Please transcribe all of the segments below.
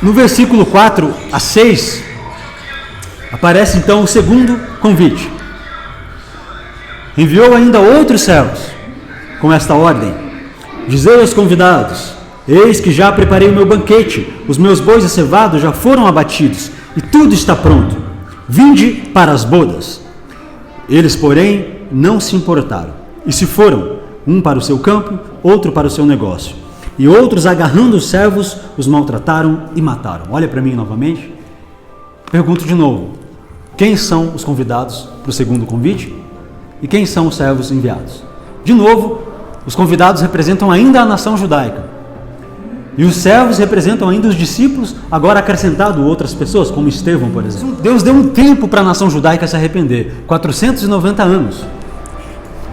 No versículo 4 a 6, aparece então o segundo convite. Enviou ainda outros servos, com esta ordem: dizei aos convidados: eis que já preparei o meu banquete, os meus bois acevados já foram abatidos, e tudo está pronto. Vinde para as bodas. Eles, porém, não se importaram, e se foram, um para o seu campo, outro para o seu negócio. E outros, agarrando os servos, os maltrataram e mataram. Olha para mim novamente. Pergunto de novo: quem são os convidados para o segundo convite? E quem são os servos enviados? De novo, os convidados representam ainda a nação judaica. E os servos representam ainda os discípulos, agora acrescentado outras pessoas, como Estevão, por exemplo. Deus deu um tempo para a nação judaica se arrepender, 490 anos.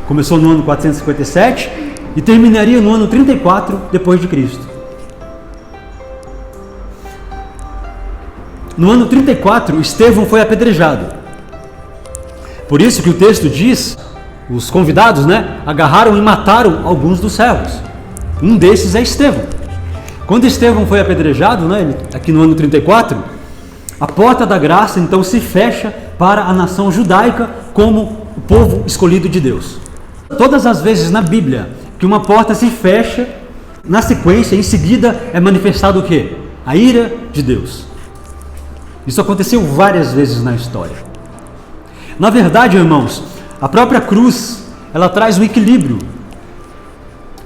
Começou no ano 457 e terminaria no ano 34 depois de Cristo. No ano 34, Estevão foi apedrejado. Por isso que o texto diz, os convidados, agarraram e mataram alguns dos servos. Um desses é Estevão. Quando Estevão foi apedrejado, aqui no ano 34, a porta da graça então se fecha para a nação judaica como o povo escolhido de Deus. Todas as vezes na Bíblia que uma porta se fecha, na sequência, em seguida, é manifestado o quê? A ira de Deus. Isso aconteceu várias vezes na história. Na verdade, irmãos, a própria cruz, ela traz o equilíbrio.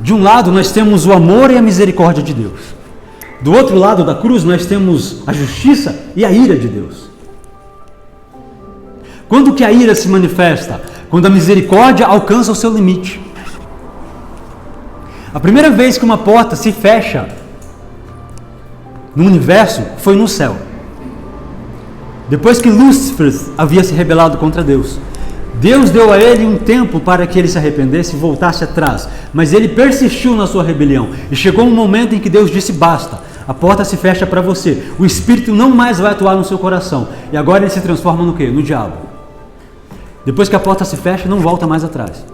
De um lado, nós temos o amor e a misericórdia de Deus. Do outro lado da cruz, nós temos a justiça e a ira de Deus. Quando que a ira se manifesta? Quando a misericórdia alcança o seu limite. A primeira vez que uma porta se fecha no universo foi no céu. Depois que Lúcifer havia se rebelado contra Deus. Deus deu a ele um tempo para que ele se arrependesse e voltasse atrás, mas ele persistiu na sua rebelião, e chegou um momento em que Deus disse: basta, a porta se fecha para você, o Espírito não mais vai atuar no seu coração, e agora ele se transforma no quê? No diabo. Depois que a porta se fecha, não volta mais atrás.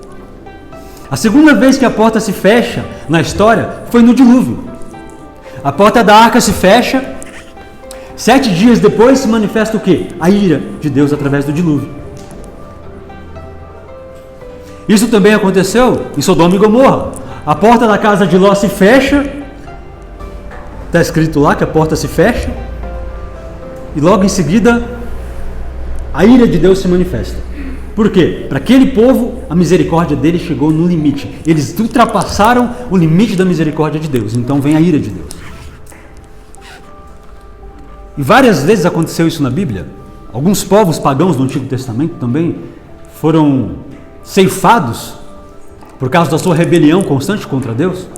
A segunda vez que a porta se fecha na história foi no dilúvio. A porta da arca se fecha, 7 dias depois se manifesta o quê? A ira de Deus através do dilúvio. Isso também aconteceu em Sodoma e Gomorra. A porta da casa de Ló se fecha, está escrito lá que a porta se fecha, e logo em seguida a ira de Deus se manifesta. Por quê? Para aquele povo, a misericórdia dele chegou no limite. Eles ultrapassaram o limite da misericórdia de Deus, então vem a ira de Deus. E várias vezes aconteceu isso na Bíblia. Alguns povos pagãos do Antigo Testamento também foram ceifados por causa da sua rebelião constante contra Deus.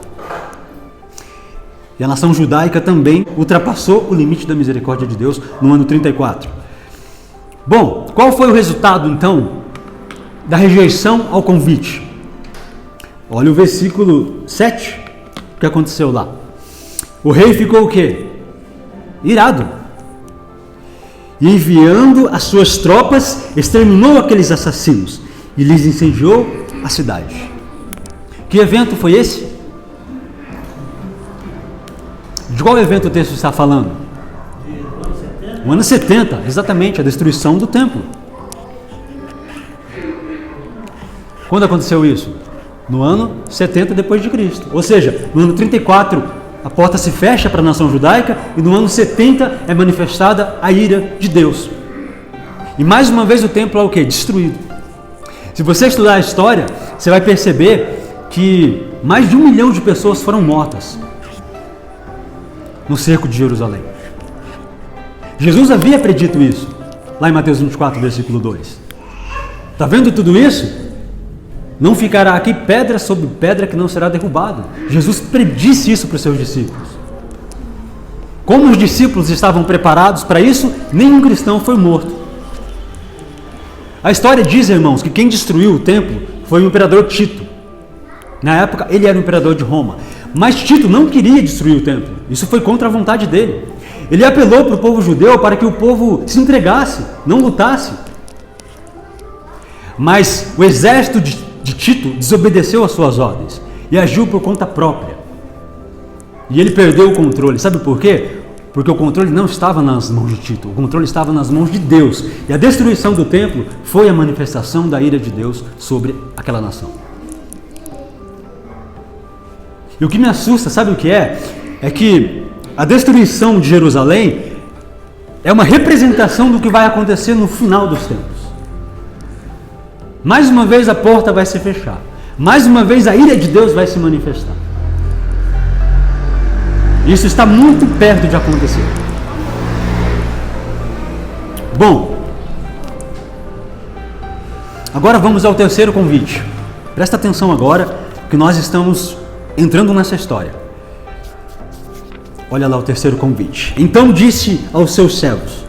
E a nação judaica também ultrapassou o limite da misericórdia de Deus no ano 34. Bom, qual foi o resultado então da rejeição ao convite? Olha o versículo 7, o que aconteceu lá. O rei ficou o quê? Irado. E enviando as suas tropas, exterminou aqueles assassinos e lhes incendiou a cidade. Que evento foi esse? De qual evento o texto está falando? O ano 70, exatamente, a destruição do templo. Quando aconteceu isso? No ano 70 depois de Cristo. Ou seja, no ano 34 a porta se fecha para a nação judaica e no ano 70 é manifestada a ira de Deus. E mais uma vez o templo é o quê? Destruído. Se você estudar a história, você vai perceber que mais de 1 milhão de pessoas foram mortas no cerco de Jerusalém. Jesus havia predito isso, lá em Mateus 24, versículo 2. Está vendo tudo isso? Não ficará aqui pedra sobre pedra que não será derrubada. Jesus predisse isso para os seus discípulos. Como os discípulos estavam preparados para isso, nenhum cristão foi morto. A história diz, irmãos, que quem destruiu o templo foi o imperador Tito. Na época, ele era o imperador de Roma. Mas Tito não queria destruir o templo. Isso foi contra a vontade dele. Ele apelou para o povo judeu para que o povo se entregasse, não lutasse. Mas o exército de Tito desobedeceu às suas ordens e agiu por conta própria. E ele perdeu o controle. Sabe por quê? Porque o controle não estava nas mãos de Tito, o controle estava nas mãos de Deus. E a destruição do templo foi a manifestação da ira de Deus sobre aquela nação. E o que me assusta, sabe o que é? É que a destruição de Jerusalém é uma representação do que vai acontecer no final dos tempos. Mais uma vez a porta vai se fechar. Mais uma vez a ira de Deus vai se manifestar. Isso está muito perto de acontecer. Bom, agora vamos ao terceiro convite. Presta atenção agora que nós estamos entrando nessa história. Olha lá o terceiro convite. Então disse aos seus servos: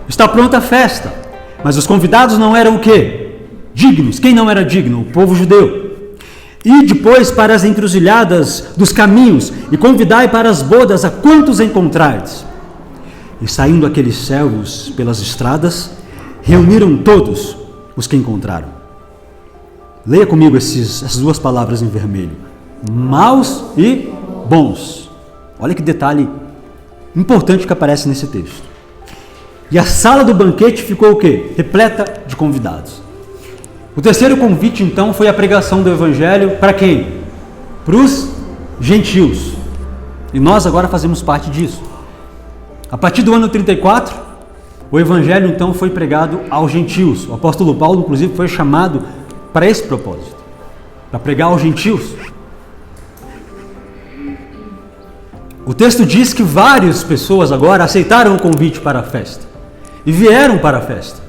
está pronta a festa, mas os convidados não eram o quê? Dignos. Quem não era digno? O povo judeu. E depois para as encruzilhadas dos caminhos, e convidai para as bodas a quantos encontrardes. E saindo aqueles servos pelas estradas, reuniram todos os que encontraram. Leia comigo essas duas palavras em vermelho: maus e bons. Olha que detalhe importante que aparece nesse texto. E a sala do banquete ficou o quê? Repleta de convidados. O terceiro convite, então, foi a pregação do Evangelho para quem? Para os gentios. E nós agora fazemos parte disso. A partir do ano 34, o Evangelho, então, foi pregado aos gentios. O apóstolo Paulo, inclusive, foi chamado para esse propósito, para pregar aos gentios. O texto diz que várias pessoas agora aceitaram o convite para a festa e vieram para a festa.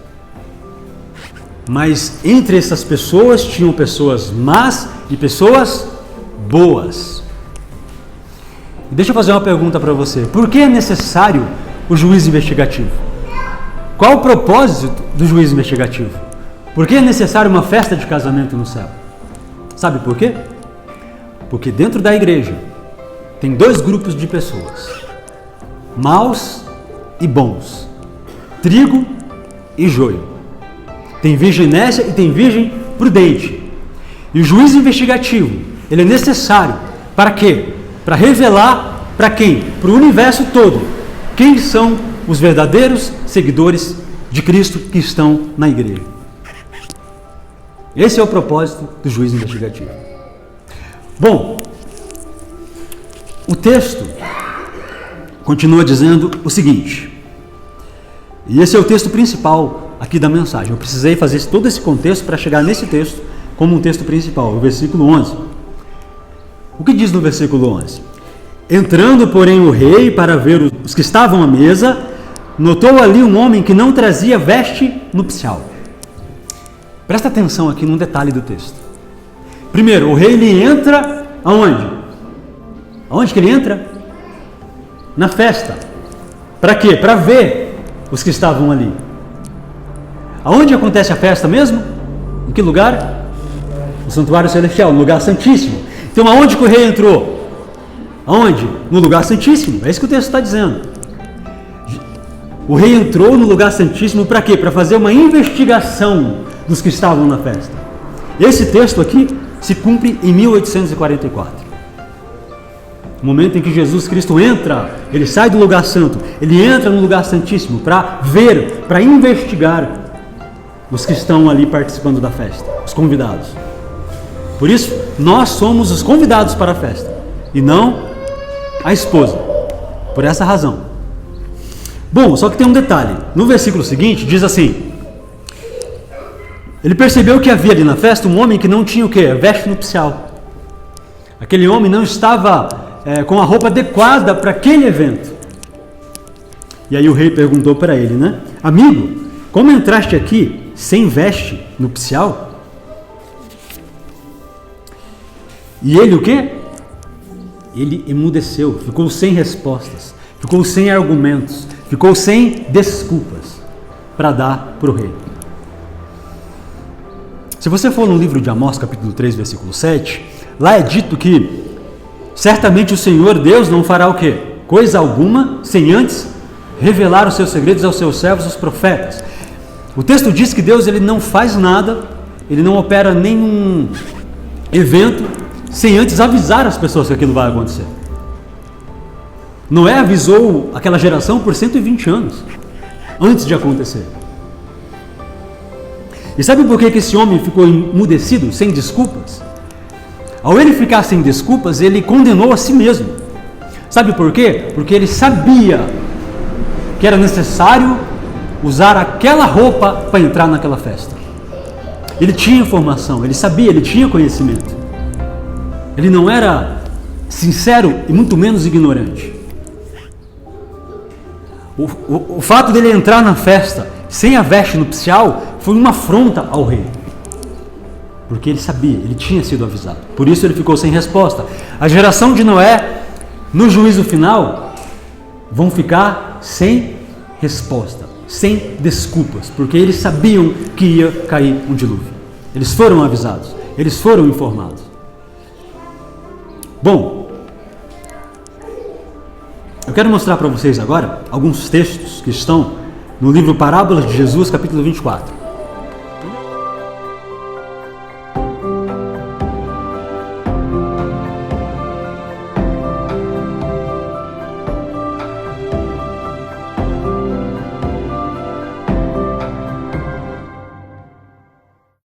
Mas entre essas pessoas tinham pessoas más e pessoas boas. Deixa eu fazer uma pergunta para você. Por que é necessário o juízo investigativo? Qual o propósito do juízo investigativo? Por que é necessário uma festa de casamento no céu? Sabe por quê? Porque dentro da igreja tem dois grupos de pessoas: maus e bons, trigo e joio. Tem virgem nécia e tem virgem prudente. E o juízo investigativo, ele é necessário para quê? Para revelar para quem? Para o universo todo, quem são os verdadeiros seguidores de Cristo que estão na igreja. Esse é o propósito do juízo investigativo. Bom, o texto continua dizendo o seguinte, e esse é o texto principal aqui da mensagem. Eu precisei fazer todo esse contexto para chegar nesse texto como um texto principal, o versículo 11. O que diz no versículo 11? Entrando, porém, o rei para ver os que estavam à mesa, notou ali um homem que não trazia veste nupcial. Presta atenção aqui num detalhe do texto. Primeiro, o rei ele entra aonde? Aonde que ele entra? Na festa. Para quê? Para ver os que estavam ali. Aonde acontece a festa mesmo? Em que lugar? No santuário celestial, no lugar santíssimo. Então aonde que o rei entrou? Aonde? No lugar santíssimo. É isso que o texto está dizendo. O rei entrou no lugar santíssimo para quê? Para fazer uma investigação dos que estavam na festa. Esse texto aqui se cumpre em 1844. No momento em que Jesus Cristo entra, ele sai do lugar santo, ele entra no lugar santíssimo para ver, para investigar os que estão ali participando da festa, os convidados. Por isso, nós somos os convidados para a festa e não a esposa, por essa razão. Bom, só que tem um detalhe. No versículo seguinte diz assim: ele percebeu que havia ali na festa um homem que não tinha o quê? Veste nupcial. Aquele homem não estava com a roupa adequada para aquele evento. E aí o rei perguntou para ele, né? Amigo, como entraste aqui sem veste nupcial? E ele o quê? Ele emudeceu, ficou sem respostas, ficou sem argumentos, ficou sem desculpas para dar para o rei. Se você for no livro de Amós, capítulo 3, versículo 7, lá é dito que certamente o Senhor Deus não fará o quê? Coisa alguma sem antes revelar os seus segredos aos seus servos, os profetas. O texto diz que Deus ele não faz nada, ele não opera nenhum evento sem antes avisar as pessoas que aquilo vai acontecer. Noé avisou aquela geração por 120 anos, antes de acontecer. E sabe por que esse homem ficou emudecido, sem desculpas? Ao ele ficar sem desculpas, ele condenou a si mesmo. Sabe por quê? Porque ele sabia que era necessário usar aquela roupa para entrar naquela festa. Ele tinha informação, ele sabia, ele tinha conhecimento. Ele não era sincero e muito menos ignorante. O fato dele entrar na festa sem a veste nupcial foi uma afronta ao rei. Porque ele sabia, ele tinha sido avisado. Por isso ele ficou sem resposta. A geração de Noé, no juízo final, vão ficar sem resposta, sem desculpas, porque eles sabiam que ia cair um dilúvio. Eles foram avisados, eles foram informados. Bom, eu quero mostrar para vocês agora alguns textos que estão no livro Parábolas de Jesus, capítulo 24.